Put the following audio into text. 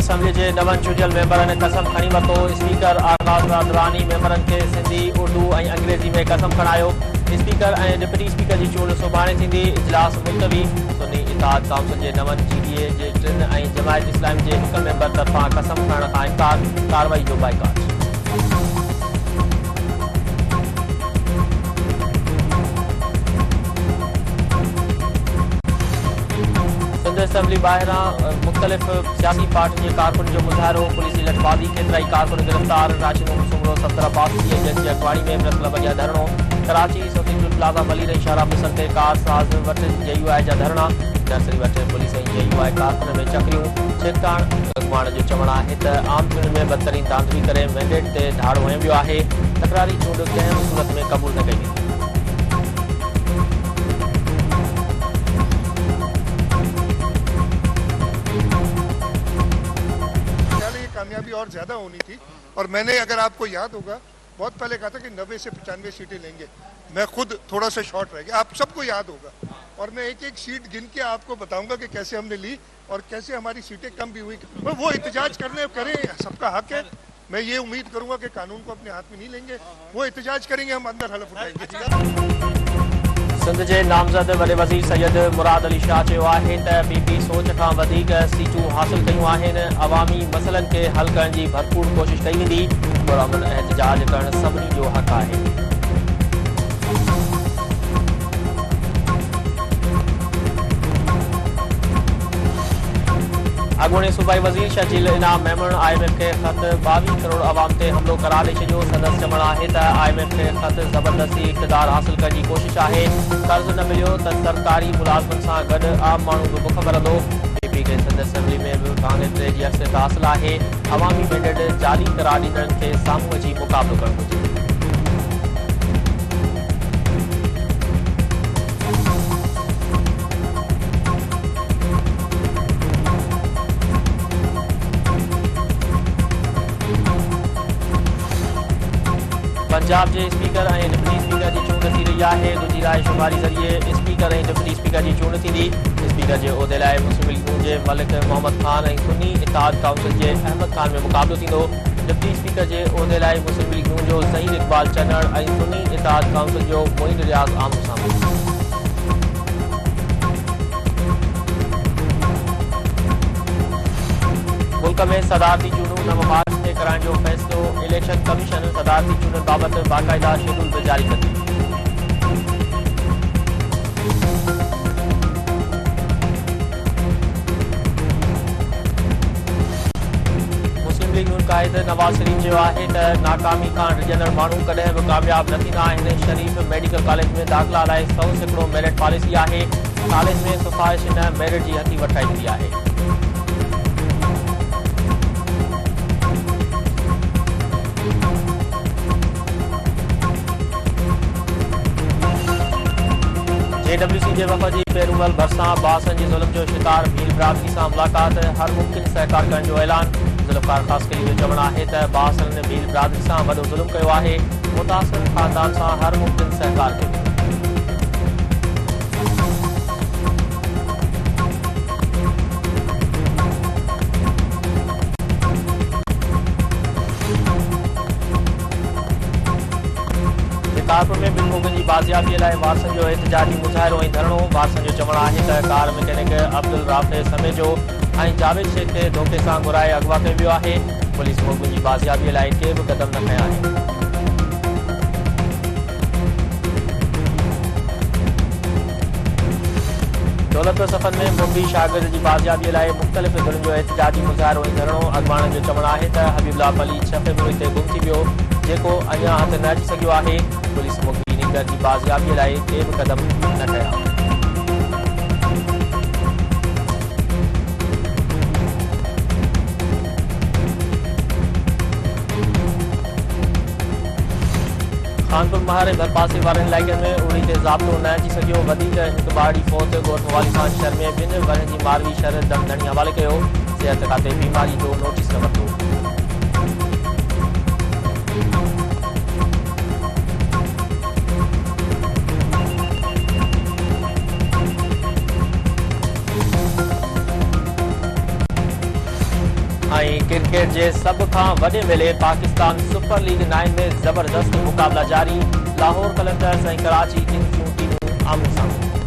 Assembly के नवन चूंडियल मेंबरन कसम खणी वरितो। स्पीकर आगाज़ रादरानी मेंबरन के सिंधी, उर्दू और अंग्रेजी में कसम खणायो। स्पीकर और डिप्टी स्पीकर की चूंड सुभाणे थींदी। इजलास मुलतवी। सुन्नी इत्तेहाद काउंसिल के नवन GDA के 3 और जमायत इस्लामी के 1 मेंबर तरफां कसम खणण खां इनकार। कार्रवाई जो बाइकाट। असम्बली बाहरा मुख्तलिफ सियासी पार्टी के कारकुन जो मुजाहरो। पुलिस की लठबाजी। केतराई कारकुन गिरफ्तार। राशिदुल सुमरो 70 पास की जज अगवाणी में प्रेस क्लब अॻियां धरणो। कराची सोसियल प्लाज़ा मलीर इशारा मिसल ते कार साज़ वट JUI जा धरणा। नर्सरी वट पुलिस ऐं JUI कारकुन में चकरियूं। छेड़खान अगवाण जो चवणु आहे त आम चूंड में बदतरीन धांधली करे मैंडेट ते धाड़ो हंयो वियो आहे। तकरारी चूंड कंहिं बि सूरत में क़बूल न कई वेंदी। कामयाबी और ज्यादा होनी थी और मैंने, अगर आपको याद होगा, बहुत पहले कहा था कि 90 से 95 सीटें लेंगे। मैं खुद थोड़ा सा शॉर्ट रह गया, आप सबको याद होगा, और मैं एक एक सीट गिन के आपको बताऊंगा कि कैसे हमने ली और कैसे हमारी सीटें कम भी हुई। वो एहतजाज करने करें, सबका हक है। मैं ये उम्मीद करूंगा कि कानून को अपने हाथ में नहीं लेंगे, वो एहतजाज करेंगे, हम अंदर हलफ उठाएंगे। सिंध के नामज़द वॾे वज़ीर सैयद मुराद अली शाह चयो आहे त PP सोच खां वधीक सीटूं हासिल कयूं आहिनि। अवामी मसइलनि खे हल करण जी भरपूर कोशिश कई वेंदी। पुरअमन एहतजाज करणु सभिनी जो हक़ आहे। अॻूणे सूबाई वज़ीर शकील इनाम मेमण IMF के ख़त 22 करोड़ अवाम ते हमलो करार ॾेई छॾियो। संदसि चवणु आहे त IMF के ख़त ज़बरदस्ती इक़्तिदार हासिल करण जी कोशिश आहे। कर्ज़ न मिलियो त सरकारी मुलाज़िमनि सां गॾु आम माण्हू बि बुख भरंदो। PP के सिंध असम्बली में बि कांग्रेस जी अक्सरियत हासिल आहे। अवामी मैंडेट जारी करार ॾींदड़नि खे साम्हूं अची मुक़ाबिलो करणु घुरिजे। पंजाब के स्पीकर और डिप्टी स्पीकर की चूंड थी रही है। दूजी राय शुमारी जरिए स्पीकर और डिप्टी स्पीकर की चूंड थी। स्पीकर के उहदे लाइ मुस्लिम लीग नून के मलिक मोहम्मद खान और सुन्नी इत्तेहाद काउंसिल के अहमद खान में मुक़ाबिलो थींदो। डिप्टी स्पीकर के उहदे लाइ मुस्लिम लीग नून जो ज़हीर इक़बाल चन्नड़ और सुन्नी इत्तेहाद काउंसिल जो मोइन रियाज़ आमू साम्हूं। मुल्क में सदारती चूंडूं 9 मार्च ते कराइण जो फ़ैसिलो। इलेक्शन कमीशन सदारती चूंडुनि बाबति बाक़ाइदा शेड्यूल बि जारी कंदी। मुस्लिम लीग नून कायद नवाज़ शरीफ चयो आहे त नाकामी खां डिॼंदड़ माण्हू कॾहिं बि कामयाब न थींदा आहिनि। शरीफ मेडिकल कॉलेज में दाख़िला लाइ 100% मेरिट पॉलिसी आहे। कॉलेज में सिफ़ारिश न मेरिट जी हथी वठाई वेंदी आहे। JWC के वफ़द की पेरूमल भरिसां बासन जी ज़ुल्म जो शिकार भील बिरादरी सां मुलाक़ात। हर मुमकिन सहकार करण जो ऐलान। ज़ुल्मकार ख़ासकली जो चवणु आहे त बासन भील बिरादरी सां वॾो ज़ुल्म कयो आहे। मुतासिर ख़ानदान सां हर मुमकिन सहकार कयो। कारपुर में बिन मुगन की बाजियाबी लाइ वारसन जो एहतजाजी मुज़ाहिरो ऐं धरणो। वारसन जो चवणु आहे त कार मैकेनिक अब्दुल राफ़े समेजो ऐं जावेद शेख खे धोखे सां घुराए अगवा कयो वियो आहे। पुलिस मुगन की बाजियाबी लाइ के बि क़दम न खंया आहिनि। दौलतपुर सफ़र में मुंबई शागिर्द की बाजियाबी लाइ मुख़्तलिफ़ धुरनि जो एहतजाजी मुज़ाहिरो ऐं धरणो। अगवाण जो चवणु आहे त हबीबुल्लाह अली 6 फ़रवरी ते गुम थी वियो, जेको अञा हथ न अची सघियो आहे। पुलिस मुंबई नीगर की बाजियाबी लाइ के बि क़दम न खंया। खानपुर महार भरपासे वारनि इलाइक़नि में उड़ी ते ज़ाब्तो न अची सघियो। वधीक हिकु ॿारड़ी फौत ॻोठ वाली खान शहर में 2 वरनि जी मारवी शहर दमदणी हवाले कयो। सिहत खाते बीमारी जो नोटिस न वरितो। क्रिकेट जे सब खां वॾे मेले पाकिस्तान सुपर लीग 9 में जबरदस्त मुक़ाबला जारी। लाहौर कलंदर्स ऐं कराची किंग्स जूं टीमूं आमने साम्हूं।